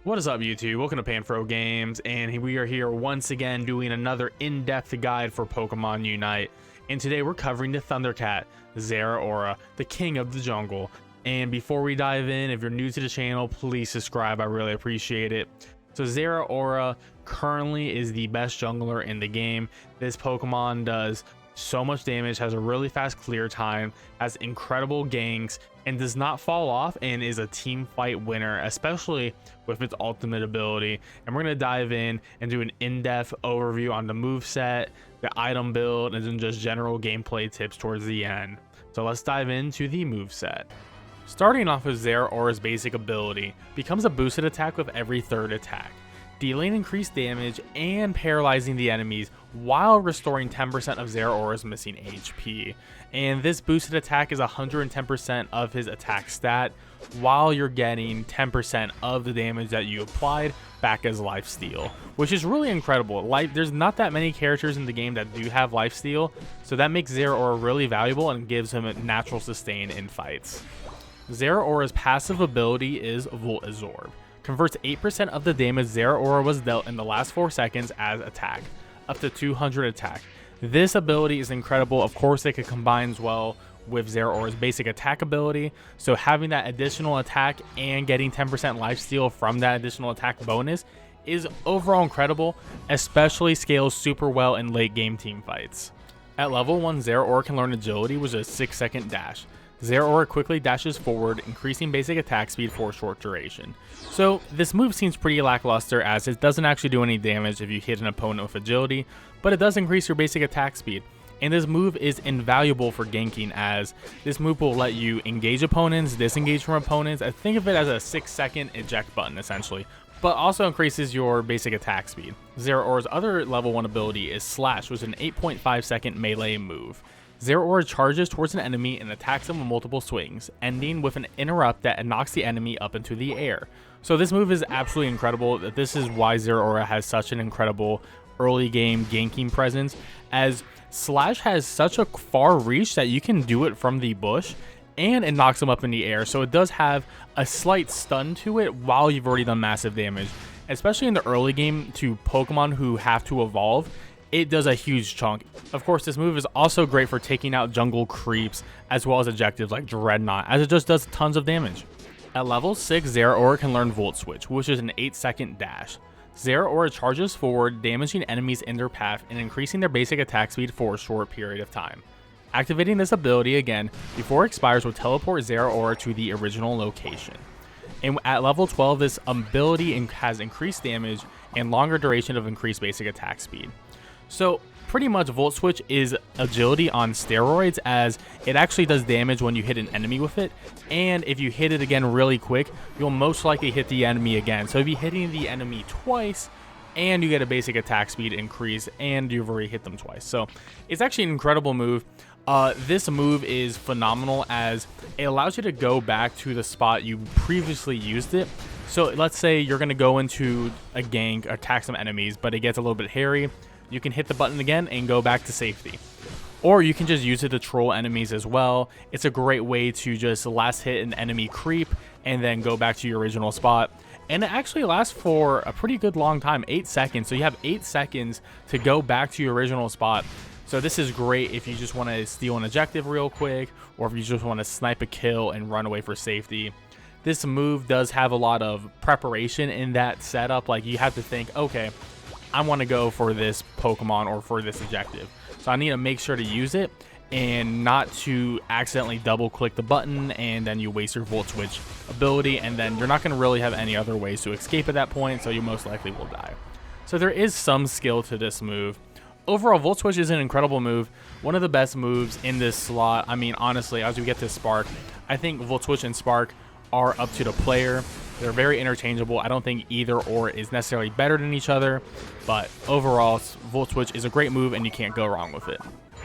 What is up, YouTube? Welcome to Panfro Games, and we are here once again doing another in-depth guide for Pokemon Unite. And today we're covering the Thundercat, Zeraora, the king of the jungle. And before we dive in, if you're new to the channel, please subscribe. I really appreciate it. So Zeraora currently is the best jungler in the game. This Pokemon does so much damage, has a really fast clear time, has incredible ganks, and does not fall off, and is a team fight winner, especially with its ultimate ability. And we're going to dive in and do an in-depth overview on the moveset, the item build, and then just general gameplay tips towards the end. So let's dive into the moveset. Starting off with Zeraora's basic ability, becomes a boosted attack with every third attack, dealing increased damage and paralyzing the enemies while restoring 10% of Zeraora's missing HP. And this boosted attack is 110% of his attack stat, while you're getting 10% of the damage that you applied back as lifesteal, which is really incredible. There's not that many characters in the game that do have lifesteal, so that makes Zeraora really valuable and gives him a natural sustain in fights. Zeraora's passive ability is Volt Absorb. Converts 8% of the damage Zeraora was dealt in the last 4 seconds as attack, up to 200 attack. This ability is incredible. Of course, it combines well with Zeraora's basic attack ability, so having that additional attack and getting 10% lifesteal from that additional attack bonus is overall incredible, especially scales super well in late game team fights. At level 1, Zeraora can learn agility, which is a 6-second dash. Zeraora quickly dashes forward, increasing basic attack speed for a short duration. So this move seems pretty lackluster, as it doesn't actually do any damage if you hit an opponent with agility, but it does increase your basic attack speed. And this move is invaluable for ganking, as this move will let you engage opponents, disengage from opponents. I think of it as a 6-second eject button essentially, but also increases your basic attack speed. Zeraora's other level 1 ability is Slash, which is an 8.5-second melee move. Zeraora charges towards an enemy and attacks them with multiple swings, ending with an interrupt that knocks the enemy up into the air. So this move is absolutely incredible. This is why Zeraora has such an incredible early game ganking presence, as Slash has such a far reach that you can do it from the bush and it knocks them up in the air. So it does have a slight stun to it while you've already done massive damage, especially in the early game to Pokemon who have to evolve. It does a huge chunk. Of course, this move is also great for taking out jungle creeps as well as objectives like Dreadnought, as it just does tons of damage. At level 6, Zeraora can learn Volt Switch, which is an 8-second dash. Zeraora charges forward, damaging enemies in their path and increasing their basic attack speed for a short period of time. Activating this ability again before it expires will teleport Zeraora to the original location. And at level 12, this ability has increased damage and longer duration of increased basic attack speed. So pretty much Volt Switch is agility on steroids, as it actually does damage when you hit an enemy with it, and if you hit it again really quick, you'll most likely hit the enemy again. So if you're hitting the enemy twice and you get a basic attack speed increase, and you've already hit them twice. So it's actually an incredible move. This move is phenomenal, as it allows you to go back to the spot you previously used it. So let's say you're going to go into a gank, attack some enemies, but it gets a little bit hairy. You can hit the button again and go back to safety. Or you can just use it to troll enemies as well. It's a great way to just last hit an enemy creep and then go back to your original spot. And it actually lasts for a pretty good long time, 8 seconds. So you have 8 seconds to go back to your original spot. So this is great if you just want to steal an objective real quick, or if you just want to snipe a kill and run away for safety. This move does have a lot of preparation in that setup. Like, you have to think, okay, I want to go for this Pokemon or for this objective, so I need to make sure to use it and not to accidentally double click the button, and then you waste your Volt Switch ability, and then you're not going to really have any other ways to escape at that point, so you most likely will die. So there is some skill to this move. Overall, Volt Switch is an incredible move, one of the best moves in this slot. I mean, honestly, as we get to Spark, I think Volt Switch and Spark are up to the player. They're very interchangeable. I don't think either or is necessarily better than each other, but overall, Volt Switch is a great move and you can't go wrong with it.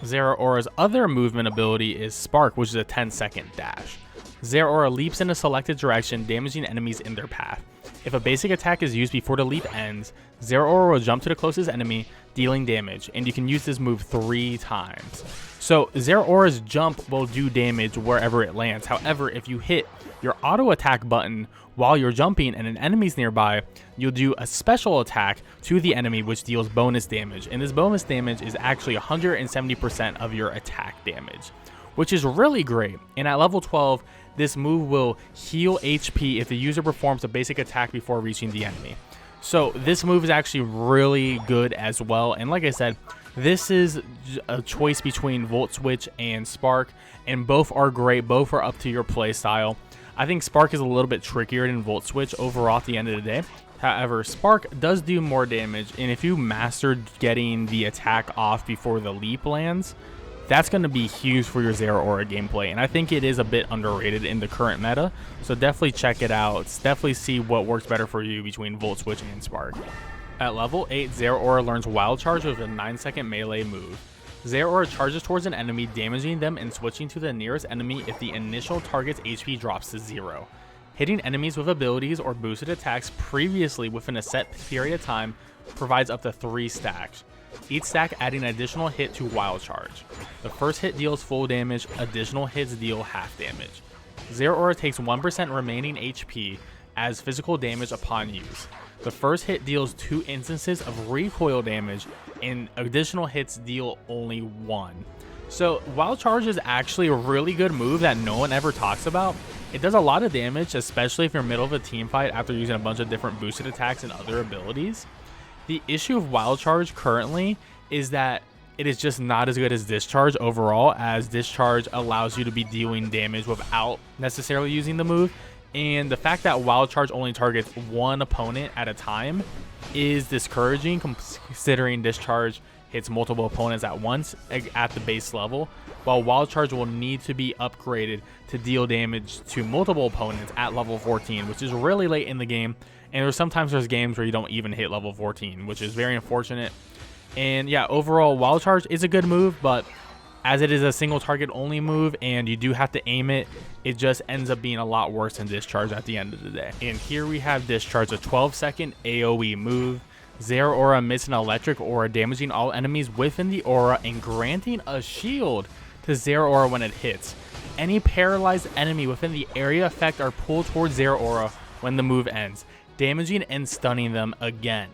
Zeraora's other movement ability is Spark, which is a 10-second dash. Zeraora leaps in a selected direction, damaging enemies in their path. If a basic attack is used before the leap ends, Zeraora will jump to the closest enemy, dealing damage, and you can use this move 3 times. So Zeraora's jump will do damage wherever it lands. However, if you hit your auto attack button while you're jumping and an enemy's nearby, you'll do a special attack to the enemy which deals bonus damage, and this bonus damage is actually 170% of your attack damage, which is really great. And at level 12, this move will heal HP if the user performs a basic attack before reaching the enemy. So this move is actually really good as well, and like I said, this is a choice between Volt Switch and Spark, and both are great, both are up to your play style. I think Spark is a little bit trickier than Volt Switch overall at the end of the day. However, Spark does do more damage, and if you mastered getting the attack off before the leap lands, that's going to be huge for your Zeraora gameplay, and I think it is a bit underrated in the current meta, so definitely check it out. Definitely see what works better for you between Volt Switch and Spark. At level 8, Zeraora learns Wild Charge with a 9-second melee move. Zeraora charges towards an enemy, damaging them and switching to the nearest enemy if the initial target's HP drops to 0. Hitting enemies with abilities or boosted attacks previously within a set period of time provides up to 3 stacks, each stack adding an additional hit to Wild Charge. The first hit deals full damage, additional hits deal half damage. Zeraora takes 1% remaining HP as physical damage upon use. The first hit deals 2 instances of recoil damage, and additional hits deal only 1. So Wild Charge is actually a really good move that no one ever talks about. It does a lot of damage, especially if you're middle of a team fight after using a bunch of different boosted attacks and other abilities. The issue of Wild Charge currently is that it is just not as good as Discharge overall, as Discharge allows you to be dealing damage without necessarily using the move. And the fact that Wild Charge only targets one opponent at a time is discouraging, considering Discharge hits multiple opponents at once at the base level, while Wild Charge will need to be upgraded to deal damage to multiple opponents at level 14, which is really late in the game. And there's games where you don't even hit level 14, which is very unfortunate. And yeah, overall, Wild Charge is a good move, but as it is a single target only move and you do have to aim it, it just ends up being a lot worse than Discharge at the end of the day. And here we have Discharge, a 12-second AoE move. Zeraora emits an electric aura, damaging all enemies within the aura and granting a shield to Zeraora when it hits. Any paralyzed enemy within the area effect are pulled towards Zeraora when the move ends, damaging and stunning them again.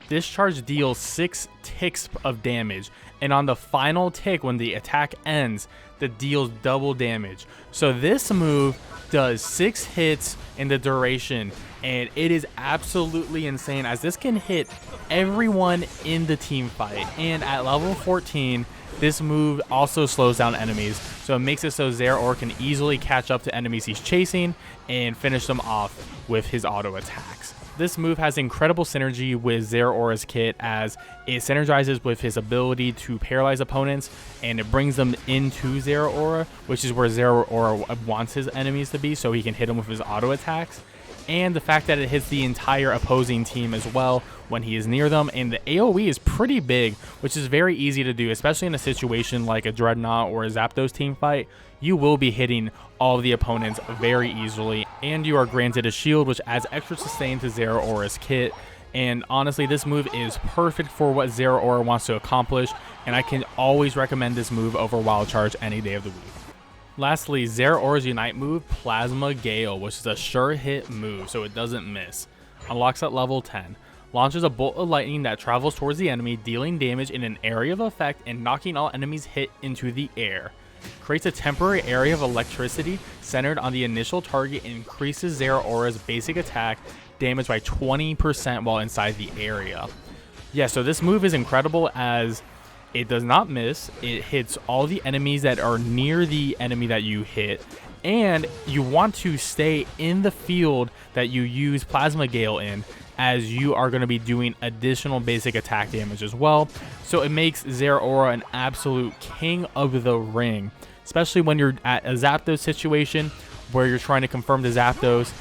Discharge deals 6 ticks of damage, and on the final tick when the attack ends, that deals double damage. So this move does 6 hits in the duration, and it is absolutely insane, as this can hit everyone in the team fight. And at level 14, this move also slows down enemies, so it makes it so Zeraora can easily catch up to enemies he's chasing and finish them off with his auto attacks. This move has incredible synergy with Zeraora's kit, as it synergizes with his ability to paralyze opponents, and it brings them into Zeraora, which is where Zeraora wants his enemies to be, so he can hit them with his auto attacks. And the fact that it hits the entire opposing team as well when he is near them, and the AoE is pretty big, which is very easy to do, especially in a situation like a Dreadnought or a Zapdos team fight. You will be hitting all of the opponents very easily, and you are granted a shield, which adds extra sustain to Zeraora's kit. And honestly, this move is perfect for what Zeraora wants to accomplish, and I can always recommend this move over Wild Charge any day of the week. Lastly, Zeraora's Unite move, Plasma Gale, which is a sure hit move, so it doesn't miss. Unlocks at level 10. Launches a bolt of lightning that travels towards the enemy, dealing damage in an area of effect and knocking all enemies hit into the air. Creates a temporary area of electricity centered on the initial target and increases Zeraora's basic attack damage by 20% while inside the area. Yeah, so this move is incredible, as it does not miss. It hits all the enemies that are near the enemy that you hit, and you want to stay in the field that you use Plasma Gale in, as you are going to be doing additional basic attack damage as well. So it makes Zeraora an absolute king of the ring, especially when you're at a Zapdos situation where you're trying to confirm the Zapdos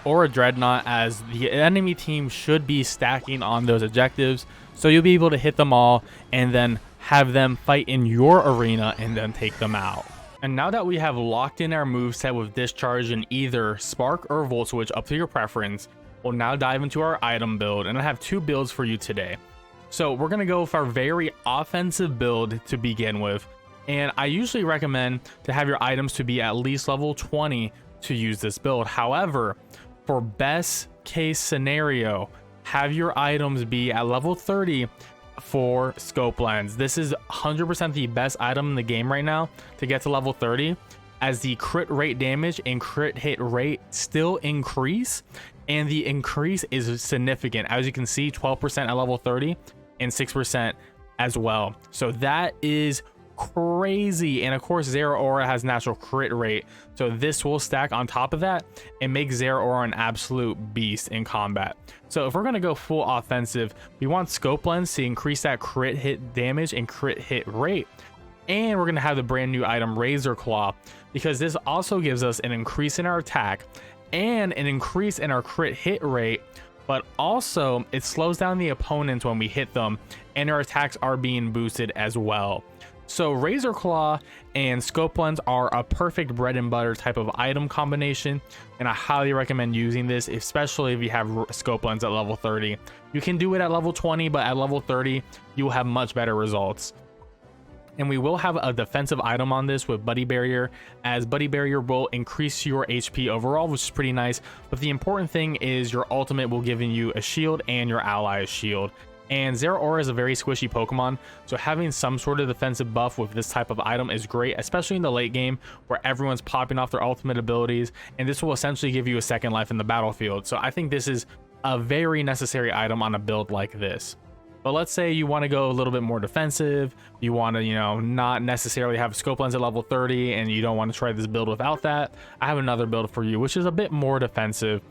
or a Dreadnought, as the enemy team should be stacking on those objectives. So you'll be able to hit them all and then have them fight in your arena and then take them out. And now that we have locked in our moveset with Discharge in either Spark or Volt Switch, up to your preference, We'll now dive into our item build, and I have 2 builds for you today. So we're gonna go with our very offensive build to begin with, and I usually recommend to have your items to be at least level 20 to use this build. However, for best case scenario, have your items be at level 30 for scope lens. This is 100% the best item in the game right now to get to level 30, as the crit rate damage and crit hit rate still increase, and the increase is significant. As you can see, 12% at level 30 and 6% as well. So that is crazy. And of course, Zeraora has natural crit rate, so this will stack on top of that and make Zeraora an absolute beast in combat. So if we're going to go full offensive, we want scope lens to increase that crit hit damage and crit hit rate, and we're going to have the brand new item Razor Claw, because this also gives us an increase in our attack and an increase in our crit hit rate, but also it slows down the opponents when we hit them, and our attacks are being boosted as well. So Razor Claw and Scope Lens are a perfect bread and butter type of item combination, and I highly recommend using this, especially if you have Scope Lens at level 30. You can do it at level 20, but at level 30, you will have much better results. And we will have a defensive item on this with Buddy Barrier, as Buddy Barrier will increase your HP overall, which is pretty nice. But the important thing is your ultimate will give you a shield and your ally a shield. And Zeraora is a very squishy Pokemon, so having some sort of defensive buff with this type of item is great, especially in the late game where everyone's popping off their ultimate abilities, and this will essentially give you a second life in the battlefield. So I think this is a very necessary item on a build like this. But let's say you want to go a little bit more defensive, you want to, not necessarily have Scope Lens at level 30, and you don't want to try this build without that. I have another build for you, which is a bit more defensive.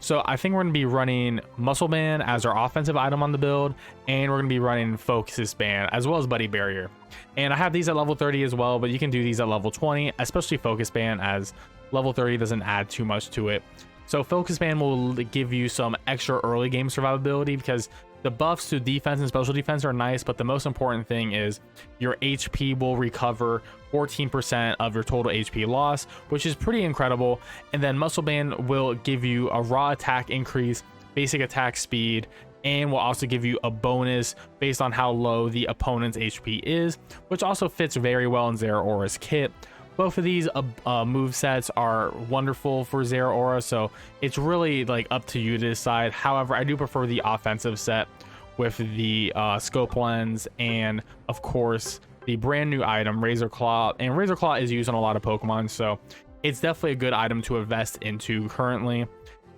So I think we're going to be running Muscle Band as our offensive item on the build, and we're going to be running Focus Band as well as Buddy Barrier. And I have these at level 30 as well, but you can do these at level 20, especially Focus Band, as level 30 doesn't add too much to it. So Focus Band will give you some extra early game survivability, because the buffs to defense and special defense are nice, but the most important thing is your HP will recover 14% of your total HP loss, which is pretty incredible. And then Muscle Band will give you a raw attack increase, basic attack speed, and will also give you a bonus based on how low the opponent's HP is, which also fits very well in Zeraora's kit. Both of these move sets are wonderful for Zeraora, so it's really like up to you to decide. However, I do prefer the offensive set with the Scope Lens and of course the brand new item Razor Claw. And Razor Claw is used on a lot of Pokemon, so it's definitely a good item to invest into currently.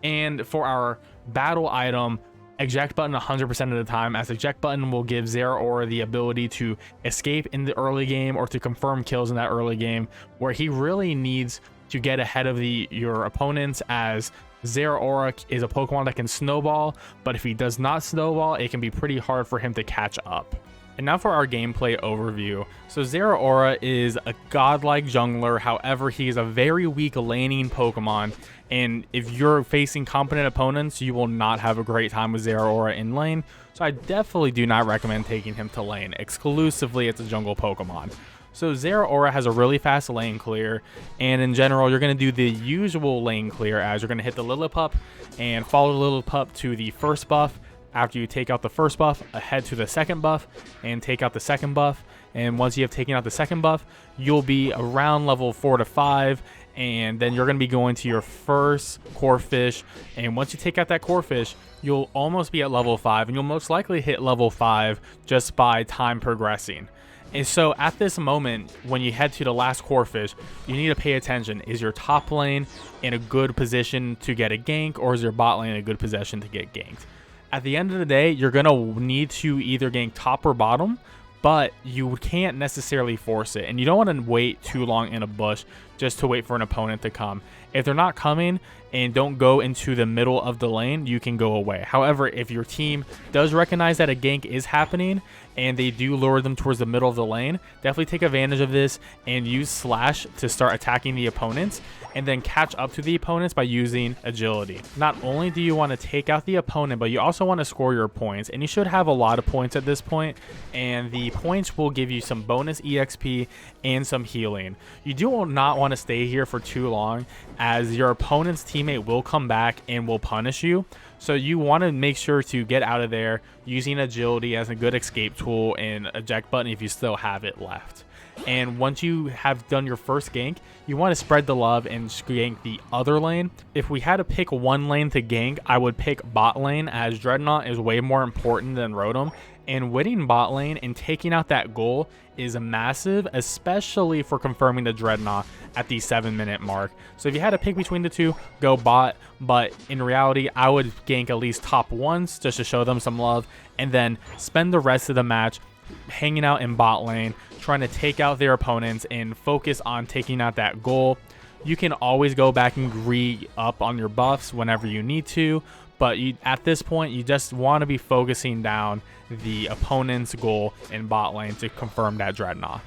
And for our battle item, eject button 100% of the time, as eject button will give Zeraora the ability to escape in the early game or to confirm kills in that early game, where he really needs to get ahead of your opponents, as Zeraora is a Pokemon that can snowball, but if he does not snowball, it can be pretty hard for him to catch up. And now for our gameplay overview. So Zeraora is a godlike jungler, however he is a very weak laning Pokemon, and if you're facing competent opponents, you will not have a great time with Zeraora in lane. So I definitely do not recommend taking him to lane. Exclusively, it's a jungle Pokemon. So Zeraora has a really fast lane clear, and in general, you're going to do the usual lane clear, as you're going to hit the Lillipup and follow the Lillipup to the first buff. After you take out the first buff, head to the second buff and take out the second buff. And once you have taken out the second buff, you'll be around level 4 to 5, and then you're going to be going to your first core fish. And once you take out that core fish, you'll almost be at level 5, and you'll most likely hit level 5 just by time progressing. And so at this moment, when you head to the last core fish, you need to pay attention. Is your top lane in a good position to get a gank, or is your bot lane in a good position to get ganked? At the end of the day, you're going to need to either gank top or bottom, but you can't necessarily force it. And you don't want to wait too long in a bush just to wait for an opponent to come. If they're not coming and don't go into the middle of the lane, you can go away. However, if your team does recognize that a gank is happening and they do lure them towards the middle of the lane, definitely take advantage of this and use Slash to start attacking the opponents, and then catch up to the opponents by using agility. Not only do you want to take out the opponent, but you also want to score your points, and you should have a lot of points at this point, and the points will give you some bonus EXP and some healing. You do not want to stay here for too long, as your opponent's team teammate will come back and will punish you. So you want to make sure to get out of there using agility as a good escape tool and eject button if you still have it left. And once you have done your first gank, you want to spread the love and gank the other lane. If we had to pick one lane to gank, I would pick bot lane, as Dreadnought is way more important than Rotom. And winning bot lane and taking out that goal is massive, especially for confirming the Dreadnought at the 7-minute mark. So if you had to pick between the two, go bot. But in reality, I would gank at least top once just to show them some love, and then spend the rest of the match hanging out in bot lane, trying to take out their opponents and focus on taking out that goal. You can always go back and re-up on your buffs whenever you need to, but at this point, you just want to be focusing down the opponent's goal in bot lane to confirm that Dreadnought.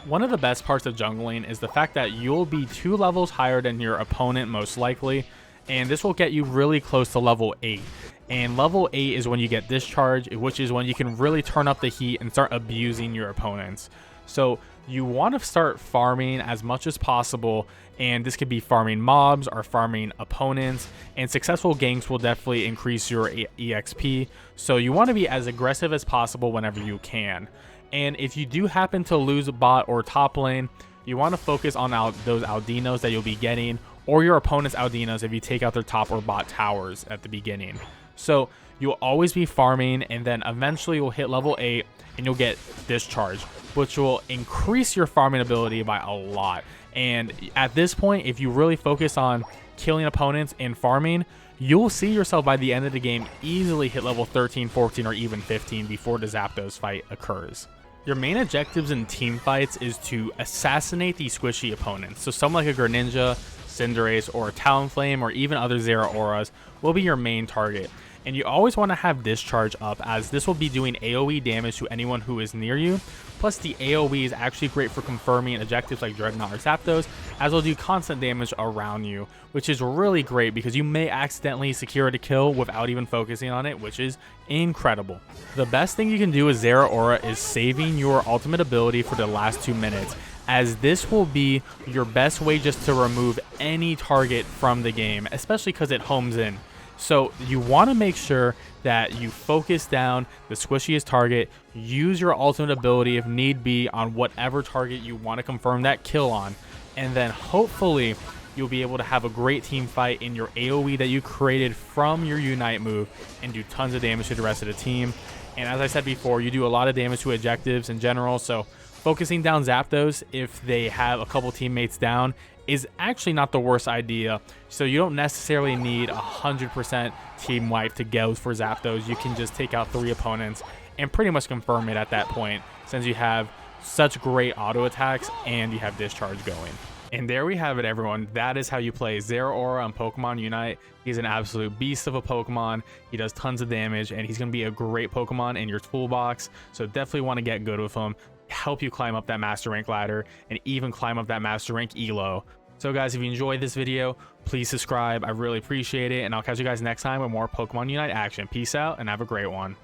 One of the best parts of jungling is the fact that you'll be 2 levels higher than your opponent most likely, and this will get you really close to level 8. And level 8 is when you get discharge, which is when you can really turn up the heat and start abusing your opponents. So you want to start farming as much as possible, and this could be farming mobs or farming opponents, and successful ganks will definitely increase your EXP. So you want to be as aggressive as possible whenever you can. And if you do happen to lose a bot or top lane, you want to focus on those Aldinos that you'll be getting, or your opponent's Aldinos if you take out their top or bot towers at the beginning. So you'll always be farming, and then eventually you'll hit level 8 and you'll get discharge, which will increase your farming ability by a lot. And at this point, if you really focus on killing opponents and farming, you'll see yourself by the end of the game easily hit level 13, 14, or even 15 before the Zapdos fight occurs. Your main objectives in team fights is to assassinate the squishy opponents. So someone like a Greninja, Cinderace, or Talonflame, or even other Zeraoras will be your main target. And you always want to have discharge up, as this will be doing AoE damage to anyone who is near you. Plus the AoE is actually great for confirming objectives like Dreadnought or Zapdos, as will do constant damage around you, which is really great because you may accidentally secure a kill without even focusing on it, which is incredible. The best thing you can do with Zeraora is saving your ultimate ability for the last 2 minutes, as this will be your best way just to remove any target from the game, especially because it homes in. So you want to make sure that you focus down the squishiest target, use your ultimate ability if need be on whatever target you want to confirm that kill on, and then hopefully you'll be able to have a great team fight in your AoE that you created from your Unite move and do tons of damage to the rest of the team. And as I said before, you do a lot of damage to objectives in general, so focusing down Zapdos if they have a couple teammates down is actually not the worst idea. So you don't necessarily need 100% team wipe to go for Zapdos. You can just take out 3 opponents and pretty much confirm it at that point, since you have such great auto attacks and you have discharge going. And there we have it, everyone. That is how you play Zeraora on Pokemon Unite. He's an absolute beast of a Pokemon. He does tons of damage, and he's going to be a great Pokemon in your toolbox. So definitely want to get good with him, help you climb up that Master Rank ladder, and even climb up that Master Rank Elo. So guys, if you enjoyed this video, please subscribe. I really appreciate it, and I'll catch you guys next time with more Pokemon Unite action. Peace out, and have a great one.